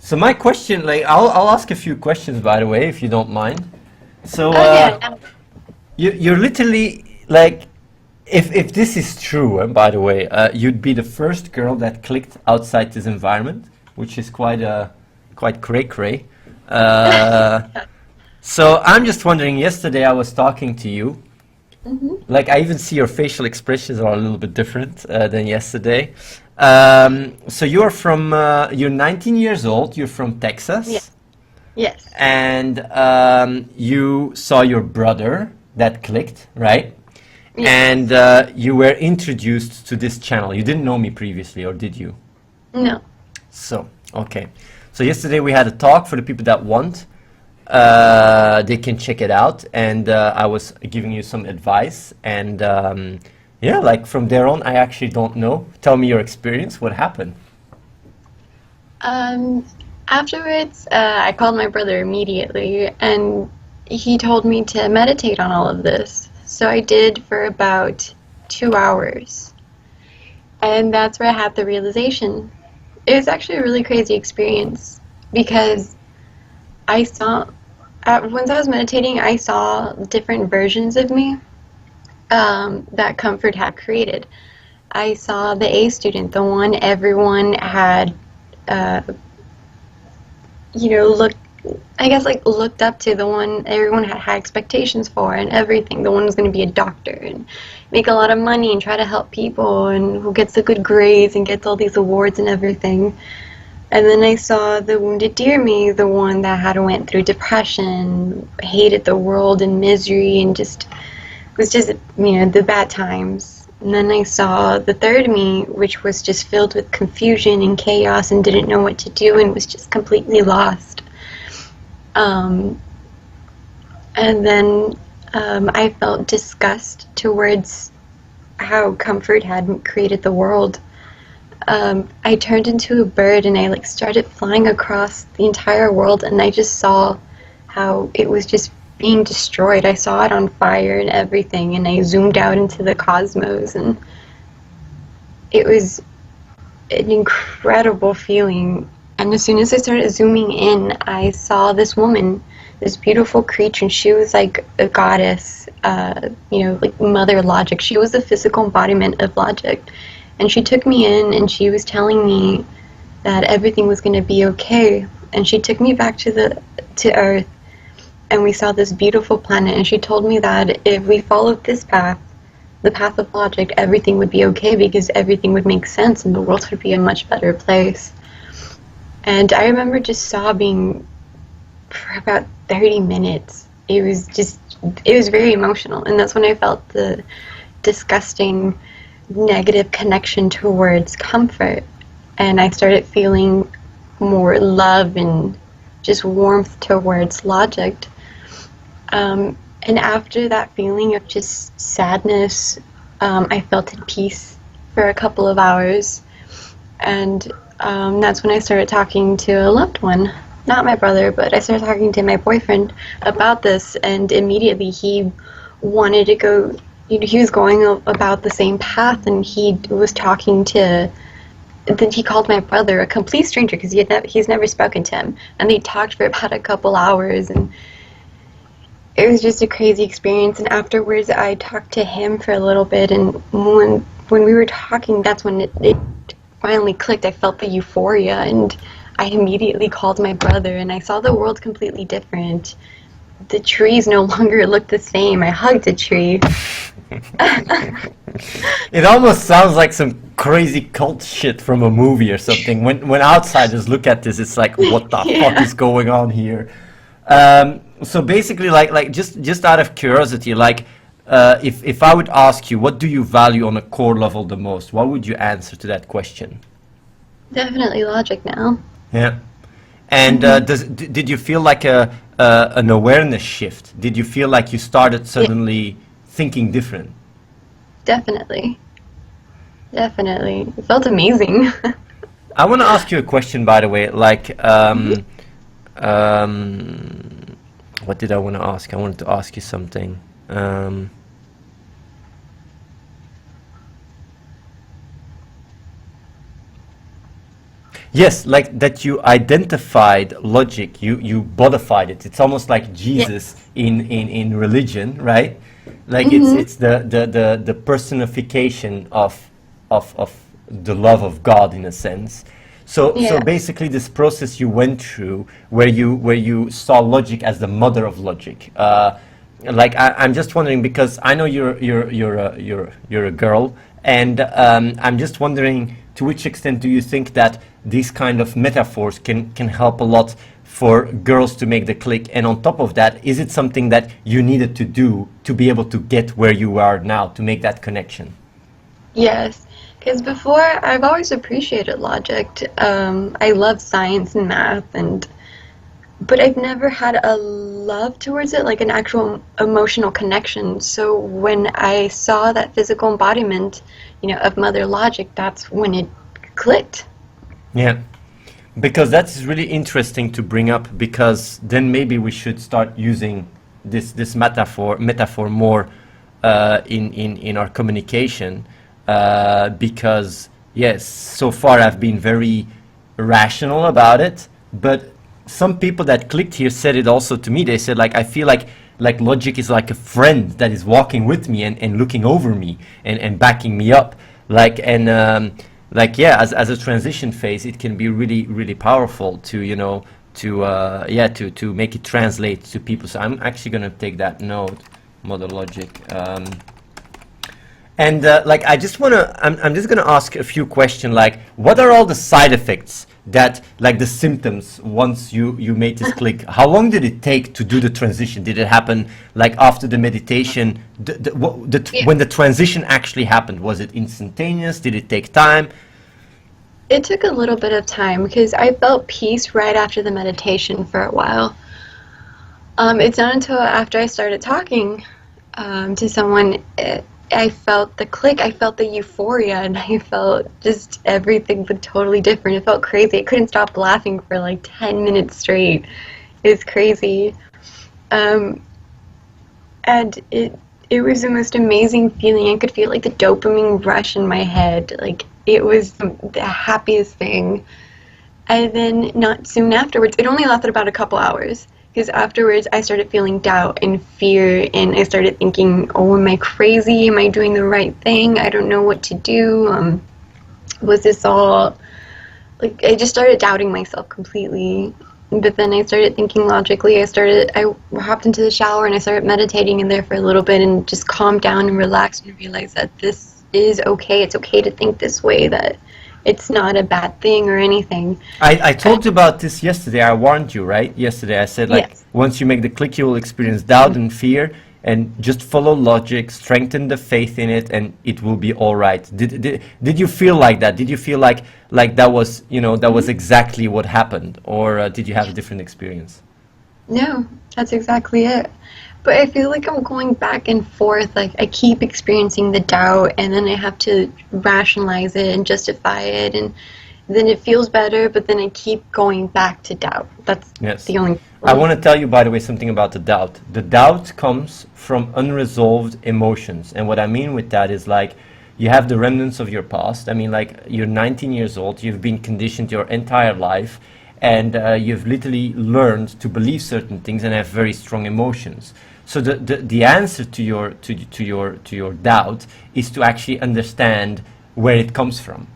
So my question, like, I'll ask a few questions, by the way, if you don't mind. So, Oh yeah. you're literally like, if this is true, and by the way, you'd be the first girl that clicked outside this environment, which is quite cray cray. Uh, so I'm just wondering. Yesterday I was talking to you. Hmm. Like I even see your facial expressions are a little bit different than yesterday. So you're 19 years old. You're from Yeah. Texas, Yes. and you saw your brother that clicked, right? And Yes. you were introduced to this channel. You didn't know me previously, or did you? No. So, okay. So yesterday we had a talk for the people that want. They can check it out, and I was giving you some advice, and yeah, like from there on, I actually don't know. Tell me your experience. What happened? Um, Afterwards, I called my brother immediately, and he told me to meditate on all of this. So I did for about 2 hours, and that's where I had the realization. It was actually a really crazy experience because I saw, once I was meditating, I saw different versions of me that comfort had created. I saw the A student, the one everyone had, uh, looked, I guess, like looked up to, the one everyone had high expectations for, and everything. The one who's going to be a doctor and make a lot of money and try to help people, and who gets the good grades and gets all these awards and everything. And then I saw the wounded deer me, the one that had went through depression, hated the world and misery, and just was just, the bad times. And then I saw the third me, which was just filled with confusion and chaos and didn't know what to do and was just completely lost. Um, and then I felt disgust towards how comfort had created the world. I turned into a bird and I like started flying across the entire world, and I just saw how it was just being destroyed. I saw it on fire and everything, and I zoomed out into the cosmos, and it was an incredible feeling. And as soon as I started zooming in, I saw this woman, this beautiful creature, and she was like a goddess, like Mother Logic. She was the physical embodiment of logic. And she took me in and she was telling me that everything was going to be okay. And she took me back to Earth, and we saw this beautiful planet, and she told me that if we followed this path, the path of logic, everything would be okay because everything would make sense and the world would be a much better place. And I remember just sobbing for about 30 minutes. It was very emotional, and that's when I felt the disgusting negative connection towards comfort, and I started feeling more love and just warmth towards logic. And after that feeling of just sadness, I felt at peace for a couple of hours, and that's when I started talking to a loved one, not my brother, but I started talking to my boyfriend about this, and immediately he wanted to go. He was going about the same path, and he was talking to. Then he called my brother, a complete stranger, because he's never spoken to him, and they talked for about a couple hours, and it was just a crazy experience. And afterwards, I talked to him for a little bit, and when we were talking, that's when it finally clicked. I felt the euphoria, and I immediately called my brother, and I saw the world completely different. The trees no longer looked the same. I hugged a tree. It almost sounds like some crazy cult shit from a movie or something. When outsiders look at this, it's like, what the fuck Yeah. is going on here? So basically, like just out of curiosity, like if I would ask you, what do you value on a core level the most? What would you answer to that question? Definitely logic now. Yeah. And Hmm. did you feel like an awareness shift? Did you feel like you started Yeah, suddenly thinking different? definitely. Definitely. It felt amazing. I want to ask you a question, by the way. Like, Mhm. um, what did I want to ask? I wanted to ask you something. Um, Yes, like that you identified logic, you bodified it. It's almost like Jesus Yes. in religion, right? Like Mm-hmm. it's the personification of the love of God in a sense. So Yeah. basically this process you went through where you saw logic as the mother of logic. Like I'm just wondering because I know you're a girl, and I'm just wondering to which extent do you think that these kind of metaphors can help a lot for girls to make the click? And on top of that, is it something that you needed to do to be able to get where you are now to make that connection? Yes. Because before, I've always appreciated logic. I love science and math, and but I've never had a love towards it, like an actual emotional connection. So when I saw that physical embodiment, of mother logic, that's when it clicked. Yeah. Because that's really interesting to bring up because then maybe we should start using this metaphor more in our communication because yes, so far I've been very rational about it, but some people that clicked here said it also to me. They said like I feel like logic is like a friend that is walking with me and looking over me and backing me up like like yeah, as a transition phase it can be really really powerful to to make it translate to people. So I'm actually going to take that note, mother logic. And like I just want to I'm just going to ask a few questions like what are all the side effects that like the symptoms once you made this click? How long did it take to do the transition? Did it happen like after the meditation? Yeah. When the transition actually happened, was it instantaneous? Did it take time? It took a little bit of time because I felt peace right after the meditation for a while. It's not until after I started talking to someone, I felt the click, I felt the euphoria, and I felt just everything but totally different. It felt crazy. I couldn't stop laughing for like 10 minutes straight. It was crazy. Um, and it was the most amazing feeling. I could feel like the dopamine rush in my head. Like it was the happiest thing. And then not soon afterwards, it only lasted about a couple hours. Because afterwards, I started feeling doubt and fear, and I started thinking, "Oh, am I crazy? Am I doing the right thing? I don't know what to do. Was this all like?" I just started doubting myself completely. But then I started thinking logically. I hopped into the shower and I started meditating in there for a little bit and just calmed down and relaxed and realized that this is okay. It's okay to think this way. That it's not a bad thing or anything. I told you about this yesterday. I warned you, right? Yesterday I said like Yes. once you make the click you will experience doubt and fear and just follow logic, strengthen the faith in it and it will be all right. Did you feel like that? Did you feel like that was, that was exactly what happened or did you have a different experience? No, that's exactly it. But I feel like I'm going back and forth. Like I keep experiencing the doubt, and then I have to rationalize it and justify it, and then it feels better. But then I keep going back to doubt. That's Yes. the only I problem. want to tell you, by the way, something about the doubt. The doubt comes from unresolved emotions. And what I mean with that is like you have the remnants of your past. I mean, like you're 19 years old, you've been conditioned your entire life, and you've literally learned to believe certain things and have very strong emotions. So the answer to your doubt is to actually understand where it comes from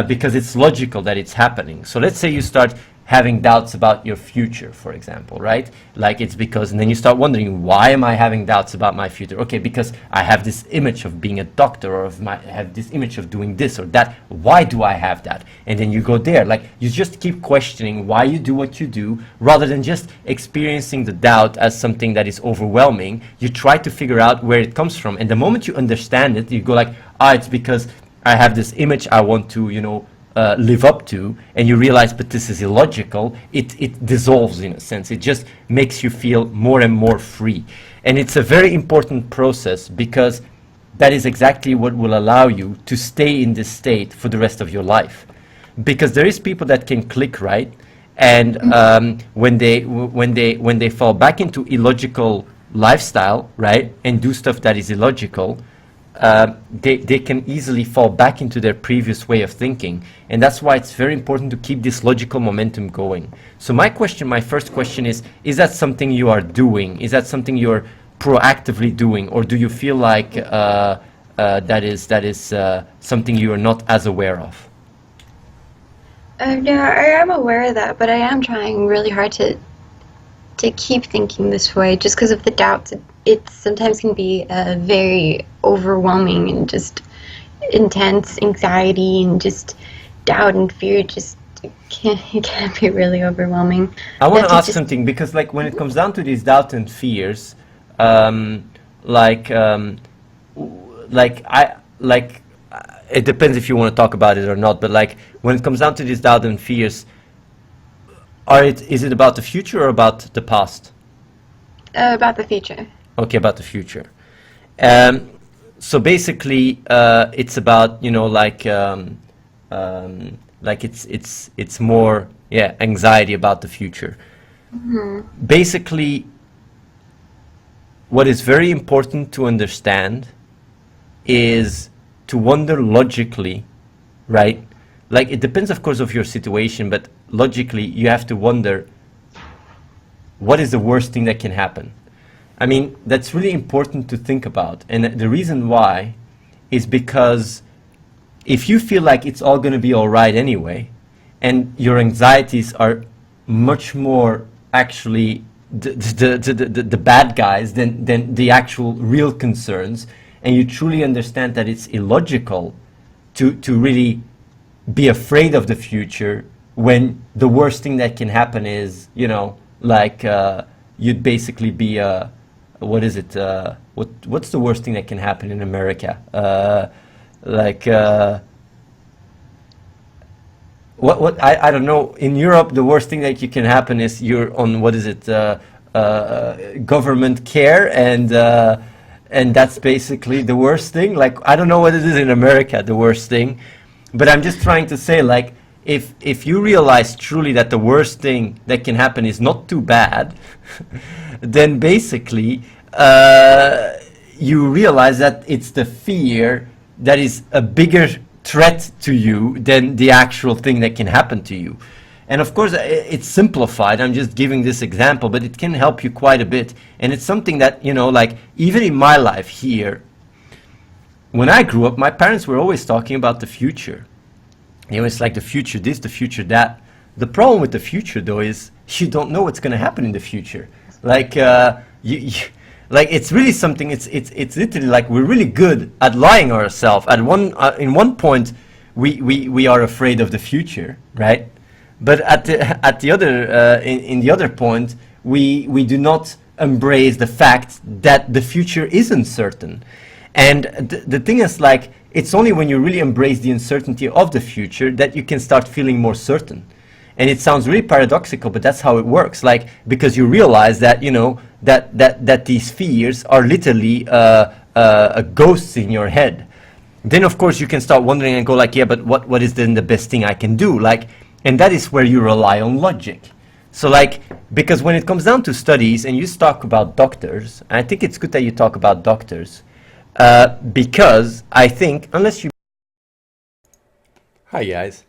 because it's logical that it's happening. So let's say you start having doubts about your future, for example, right? Like it's because, and then you start wondering, why am I having doubts about my future? Okay, because I have this image of being a doctor or I have this image of doing this or that. Why do I have that? And then you go there, like you just keep questioning why you do what you do rather than just experiencing the doubt as something that is overwhelming. You try to figure out where it comes from. And the moment you understand it, you go like, it's because I have this image I want to, live up to, and you realize, but this is illogical. It dissolves in a sense. It just makes you feel more and more free. And it's a very important process because that is exactly what will allow you to stay in this state for the rest of your life. Because there is people that can click right, and when they fall back into illogical lifestyle, right, and do stuff that is illogical, they can easily fall back into their previous way of thinking. And that's why it's very important to keep this logical momentum going. So my first question is that something you are doing? Is that something you're proactively doing? Or do you feel like that is something you are not as aware of? No, I am aware of that, but I am trying really hard to keep thinking this way, just because of the doubts. It sometimes can be very overwhelming and just intense anxiety and just doubt and fear. Just it can be really overwhelming. I want That to ask just something, because like when it comes down to these doubts and fears, um, like like I like it depends if you want to talk about it or not, but like when it comes down to these doubts and fears, is it about the future or about the past? about the future. Okay, about the future. So basically, it's about, like it's more, yeah, anxiety about the future. Basically, what is very important to understand is to wonder logically, right? Like it depends, of course, of your situation, but logically, you have to wonder what is the worst thing that can happen. I mean, that's really important to think about. And the reason why is because if you feel like it's all going to be all right anyway, and your anxieties are much more actually the bad guys than the actual real concerns, and you truly understand that it's illogical to really be afraid of the future when the worst thing that can happen is, like you'd basically be what is it? What's the worst thing that can happen in America? Like what I don't know. In Europe, the worst thing that you can happen is you're on, what is it? Government care, and that's basically the worst thing. Like I don't know what it is in America, the worst thing, but I'm just trying to say, like, if you realize truly that the worst thing that can happen is not too bad, then basically you realize that it's the fear that is a bigger threat to you than the actual thing that can happen to you. And of course, it's simplified. I'm just giving this example, but it can help you quite a bit. And it's something that, like even in my life here, when I grew up, my parents were always talking about the future. It's like the future this, the future that. The problem with the future, though, is you don't know what's going to happen in the future. Like, like it's really something. It's literally like we're really good at lying ourselves. In one point, we are afraid of the future, right? But at the other in the other point, we do not embrace the fact that the future is uncertain. And the thing is, like, it's only when you really embrace the uncertainty of the future that you can start feeling more certain. And it sounds really paradoxical, but that's how it works. Like, because you realize that, that these fears are literally ghosts in your head. Then, of course, you can start wondering and go like, yeah, but what is then the best thing I can do? Like, and that is where you rely on logic. So, like, because when it comes down to studies, and you talk about doctors, I think it's good that you talk about doctors, because I think, unless you... Hi, guys.